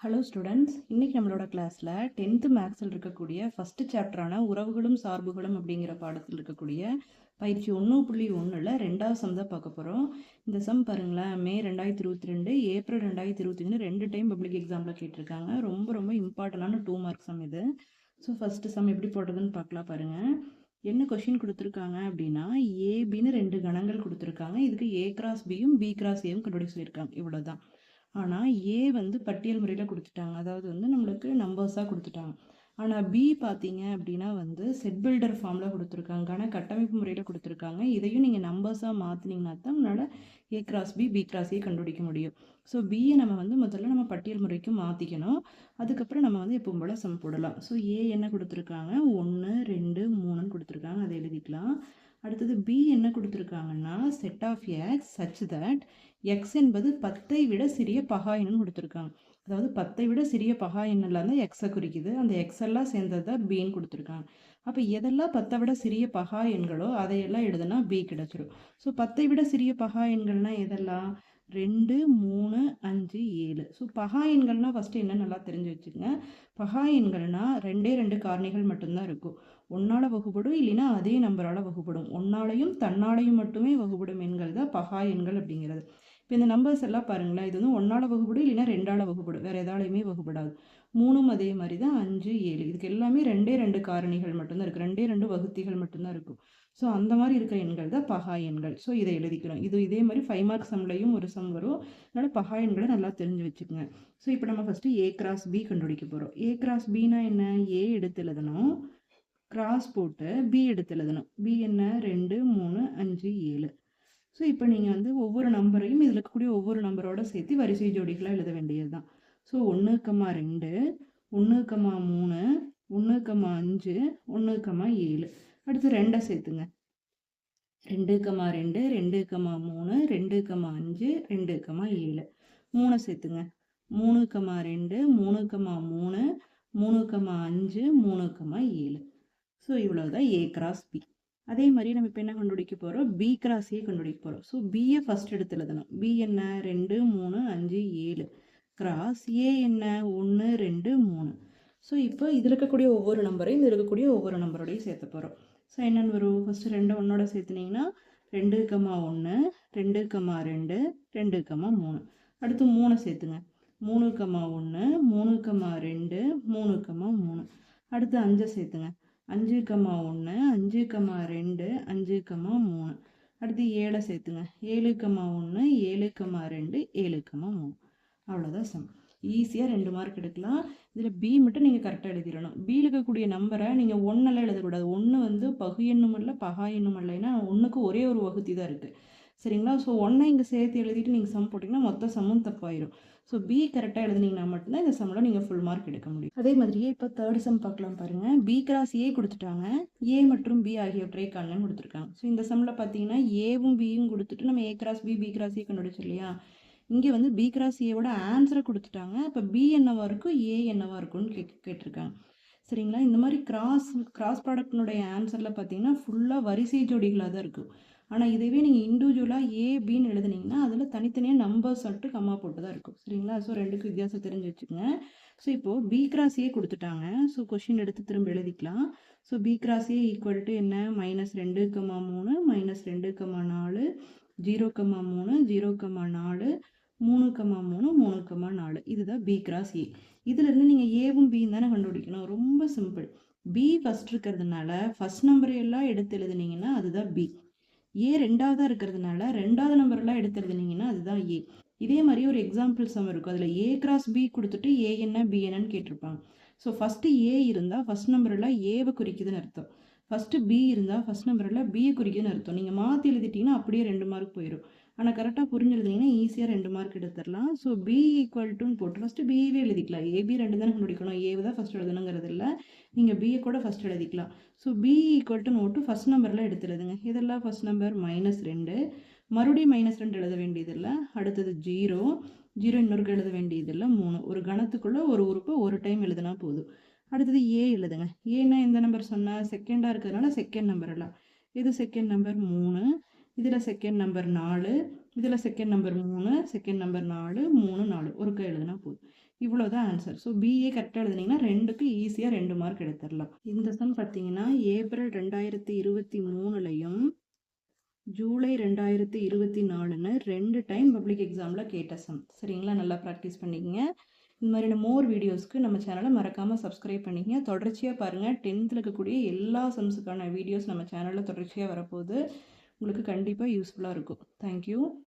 Hello students, இன்னைக்கு நம்மளோட கிளாஸில் 10th மேக்ஸில் இருக்கக்கூடிய ஃபஸ்ட்டு சாப்டரான உறவுகளும் சார்புகளும் அப்படிங்கிற பாடத்தில் இருக்கக்கூடிய பயிற்சி 1.1ல் ரெண்டாவது சம் தான் பார்க்க போகிறோம். இந்த சம் பாருங்களேன், மே 2022 ஏப்ரல் 2022 2 டைம் பப்ளிக் எக்ஸாமில் கேட்டிருக்காங்க. ரொம்ப ரொம்ப இம்பார்ட்டண்டான 2 மார்க் சம் இது. ஸோ ஃபஸ்ட்டு சம் எப்படி போடுறதுன்னு பார்க்கலாம் பாருங்கள். என்ன கொஷின் கொடுத்துருக்காங்க அப்படின்னா, ஏபின்னு 2 கணங்கள் கொடுத்துருக்காங்க. இதுக்கு ஏ கிராஸ் பியும் பி கிராஸ் ஏவும் கண்டுபிடிக்க சொல்லியிருக்காங்க. இவ்வளோதான். ஆனால் ஏ வந்து பட்டியல் முறையில் கொடுத்துட்டாங்க, அதாவது வந்து நம்மளுக்கு நம்பர்ஸாக கொடுத்துட்டாங்க. ஆனால் பி பார்த்தீங்க அப்படின்னா வந்து செட் பில்டர் ஃபார்மில் கொடுத்துருக்காங்க, ஆனால் கட்டமைப்பு முறையில் கொடுத்துருக்காங்க. இதையும் நீங்கள் நம்பர்ஸாக மாற்றினீங்கன்னா தான் உங்களால் A cross B cross A கண்டுபிடிக்க முடியும். ஸோ பியை நம்ம வந்து முதல்ல நம்ம பட்டியல் முறைக்கு மாற்றிக்கணும். அதுக்கப்புறம் நம்ம வந்து எப்பவும் போல் சம் போடலாம். ஸோ ஏ என்ன கொடுத்துருக்காங்க, 1 2 3ன்னு கொடுத்துருக்காங்க, அதை எழுதிக்கலாம். அடுத்தது பி என்ன கொடுத்துருக்காங்கன்னா, set of X such that X என்பது 10ஐ விட சிறிய பகா எண்ணுன்னு கொடுத்துருக்காங்க. அதாவது 10ஐ விட சிறிய பகா எண்ணெல்லாம் தான் எக்ஸை குறிக்குது. அந்த எக்ஸ் எல்லாம் சேர்ந்தது தான் பின்னு கொடுத்துருக்காங்க. அப்போ எதெல்லாம் 10ஐ விட சிறிய பகா எண்களோ அதையெல்லாம் எழுதுனா பி கிடச்சிரும். ஸோ 10ஐ விட சிறிய பகா எண்கள்னா எதெல்லாம், 2 3 5 7. ஸோ பகா எண்கள்னா ஃபஸ்ட்டு என்ன நல்லா தெரிஞ்சு வச்சுக்கோங்க. பகா எண்கள்னா 2 காரணிகள் மட்டும்தான் இருக்கும். ஒன்றால் வகுப்படும், இல்லைன்னா அதே நம்பரால் வகுப்படும். ஒன்னாலையும் தன்னாலையும் மட்டுமே வகுப்படும் எண்கள் தான் பகா எண்கள் அப்படிங்கிறது. இப்போ இந்த நம்பர்ஸ் எல்லாம் பாருங்களேன், இது வந்து 1ஆல் வகுப்படும், இல்லைன்னா 2ஆல் வகுப்படும், வேறு எதாலையுமே வகுப்படாது. 3ம் அதே மாதிரி தான், 5 7. இதுக்கு எல்லாமே 2 காரணிகள் மட்டும்தான் இருக்குது, 2 வகுத்திகள் மட்டும்தான் இருக்கும். ஸோ அந்த மாதிரி இருக்கிற எண்கள் தான் பகா எண்கள். ஸோ இதை எழுதிக்கிறோம். இதே மாதிரி 5 மார்க் சம்லையும் ஒரு சம் வரும். அதனால் பகா எண்களை நல்லா தெரிஞ்சு வச்சுக்கோங்க. ஸோ இப்போ நம்ம ஃபஸ்ட்டு ஏ கிராஸ் பி கண்டுபிடிக்க போகிறோம். ஏ கிராஸ் பின்னா என்ன, ஏ எடுத்து எழுதணும், கிராஸ் போட்டு பி எடுத்து எழுதணும். பி என்ன, 2 3 5 7. ஸோ இப்போ நீங்கள் வந்து ஒவ்வொரு நம்பரையும் இதில் இருக்கக்கூடிய ஒவ்வொரு நம்பரோட சேர்த்து வரிசை ஜோடிகளாக எழுத வேண்டியது தான். ஸோ 1, 2 1, 3 1, 5 1, 7. அடுத்து 2 சேர்த்துங்க. 2, 2 2, 3 2, 5 2, 7. 3 சேர்த்துங்க. 3, 2 3, 3 3, 5 3, 7. ஸோ இவ்வளோதான் ஏ கிராஸ் பி. அதே மாதிரி நம்ம இப்போ என்ன கண்டுபிடிக்க போகிறோம், பி கிராஸ் ஏ கண்டுபிடிக்க போகிறோம். ஸோ பியை ஃபஸ்ட் எடுத்து எழுதணும். பி என்ன, 2 3 5 7 கிராஸ் ஏ என்ன, 1 2 3. ஸோ இப்போ இதில் இருக்கக்கூடிய ஒவ்வொரு நம்பரையும் இதில் இருக்கக்கூடிய ஒவ்வொரு நம்பரோடையும் சேர்த்த போகிறோம். ஸோ என்னென்னு வரும், ஃபஸ்ட்டு 2 1ஓட சேர்த்துனீங்கன்னா 2, 1 2, 2 2, 3. அடுத்து 3 சேர்த்துங்க. 3, 1 3, 2 3, 3. அடுத்து 5 சேர்த்துங்க. 5, 1 5, 2 5, 3. அடுத்து 7 சேர்த்துங்க. 7, 1 7, 2 7, 3. அவ்வளோதான் சம். ஈஸியாக 2 மார்க் எடுக்கலாம். இதில் பி மட்டும் நீங்கள் கரெக்டாக எழுதிடணும். பியில் இருக்கக்கூடிய நம்பரை நீங்கள் 1எல்லாம் எழுதக்கூடாது. 1 வந்து பகு எண்ணும் இல்லை பகா எண்ணும் இல்லை. ஏன்னா 1க்கு ஒரே ஒரு வகுத்தி தான் இருக்குது, சரிங்களா? ஸோ 1ஐ இங்கே சேர்த்து எழுதிட்டு நீங்கள் சம் போட்டிங்கன்னா மொத்த சம்மும் தப்பாயிடும். ஸோ பி கரெக்டாக எழுதுனீங்கன்னா மட்டும்தான் இந்த சம்மில் நீங்கள் ஃபுல் மார்க் எடுக்க முடியும். அதே மாதிரியே இப்போ தேர்ட் சம் பார்க்கலாம் பாருங்கள். பி கிராஸ் ஏ கொடுத்துட்டாங்க, ஏ மற்றும் பி ஆகியவற்றை காணலன்னு கொடுத்துருக்காங்க. ஸோ இந்த சம்மில் பார்த்தீங்கன்னா ஏவும் பியும் கொடுத்துட்டு நம்ம A cross B cross A கண்டுபிடிச்சு இல்லையா. இங்கே வந்து பி கிராஸ் ஏவோட ஆன்சரை கொடுத்துட்டாங்க. இப்போ பி என்னவா இருக்கும், ஏ என்னவா இருக்கும்னு கேட்டிருக்காங்க, சரிங்களா? இந்த மாதிரி கிராஸ் ப்ராடக்ட்னுடைய ஆன்சரில் பார்த்தீங்கன்னா ஃபுல்லாக வரிசை ஜோடிகளாக தான் இருக்கும். ஆனால் இதுவே நீங்கள் இண்டிவிஜுவலாக ஏ பின்னு எழுதுனீங்கன்னா அதில் தனித்தனியாக நம்பர்ஸ் சொல்லிட்டு கம்மா போட்டு தான் இருக்கும், சரிங்களா? ஸோ ரெண்டுக்கும் வித்தியாசம் தெரிஞ்சு வச்சுக்கோங்க. ஸோ இப்போது பி கிராஸ் ஏ கொடுத்துட்டாங்க. ஸோ கொஷின் எடுத்து திரும்ப எழுதிக்கலாம். So B cross A equal to என்ன, -2, 3 -2, 4 0, 3 0, 4 3, 3 3, 4. இதுதான் பி கிராஸ் ஏ. இதுலேருந்து நீங்கள் ஏவும் பியும் தானே கண்டுபிடிக்கணும். ரொம்ப சிம்பிள். பி ஃபஸ்ட் இருக்கிறதுனால ஃபஸ்ட் நம்பரை எல்லாம் எடுத்து எழுதுனீங்கன்னா அதுதான் பி. ஏ ரெண்டாவதாக இருக்கிறதுனால ரெண்டாவது நம்பரெல்லாம் எடுத்து எழுதுனீங்கன்னா அதுதான் ஏ. இதே மாதிரி ஒரு எக்ஸாம்பிள் சம் இருக்கும். அதில் ஏ கிராஸ் பி கொடுத்துட்டு ஏ என்ன பி என்னன்னு கேட்டிருப்பாங்க. ஸோ ஃபஸ்ட்டு ஏ இருந்தால் ஃபஸ்ட் நம்பரெல்லாம் ஏவை குறிக்குதுன்னு அர்த்தம். ஃபஸ்ட்டு பி இருந்தால் ஃபஸ்ட் நம்பரெல்லாம் பியை குறிக்குதுன்னு அர்த்தம். நீங்கள் மாற்றி எழுதிட்டிங்கன்னா அப்படியே 2 மார்க் போயிடும். ஆனால் கரெக்டாக புரிஞ்சுருந்தீங்கன்னா ஈஸியாக 2 மார்க் எடுத்துடலாம். ஸோ பி ஈக்குவல் டுன்னு போட்டு ஃபஸ்ட்டு பிஏவே எழுதிக்கலாம். ஏபி 2 தானே கண்டுபிடிக்கணும், ஏவை தான் ஃபஸ்ட் எழுதணுங்கிறது இல்லை. நீங்கள் பிஏ கூட ஃபஸ்ட் எழுதிக்கலாம். So B equal to note first நம்பர்லாம் எடுத்து எழுதுங்க. இதெல்லாம் ஃபஸ்ட் நம்பர் -2, மறுபடியும் -2 எழுத வேண்டியதில்லை. அடுத்தது 0 இன்னொருக்கு எழுத வேண்டியதில்லை. 3 ஒரு கணத்துக்குள்ளே ஒரு உறுப்பை ஒரு டைம் எழுதுனா போதும். அடுத்தது ஏ எழுதுங்க. ஏன்னா எந்த நம்பர் சொன்னால் செகண்டாக இருக்கிறதுனால செகண்ட் நம்பர் எல்லாம். இது செகண்ட் நம்பர் 3, இதில் செகண்ட் நம்பர் 4, இதில் செகண்ட் நம்பர் 3, செகண்ட் நம்பர் 4 3 4 ஒரு கை எழுதுனா போதும். இவ்வளோதான் ஆன்சர். ஸோ பிஏ கரெக்டாக எழுதுனீங்கன்னா 2க்கு ஈஸியாக 2 மார்க் எடுத்துடலாம். இந்த சம் பார்த்தீங்கன்னா ஏப்ரல் 2023லையும் ஜூலை 2024ன்னு 2 டைம் பப்ளிக் எக்ஸாமில் கேட்ட சம். சரிங்களா? நல்லா ப்ராக்டிஸ் பண்ணிக்கங்க. இந்த மாதிரியான மோர் வீடியோஸ்க்கு நம்ம சேனலை மறக்காமல் சப்ஸ்கிரைப் பண்ணிக்கங்க. தொடர்ச்சியாக பாருங்கள். 10th இருக்கக்கூடிய எல்லா சம்ஸுக்கான வீடியோஸ் நம்ம சேனலில் தொடர்ச்சியாக வரப்போகுது. உங்களுக்கு கண்டிப்பாக யூஸ்ஃபுல்லாக இருக்கும். தேங்க்யூ.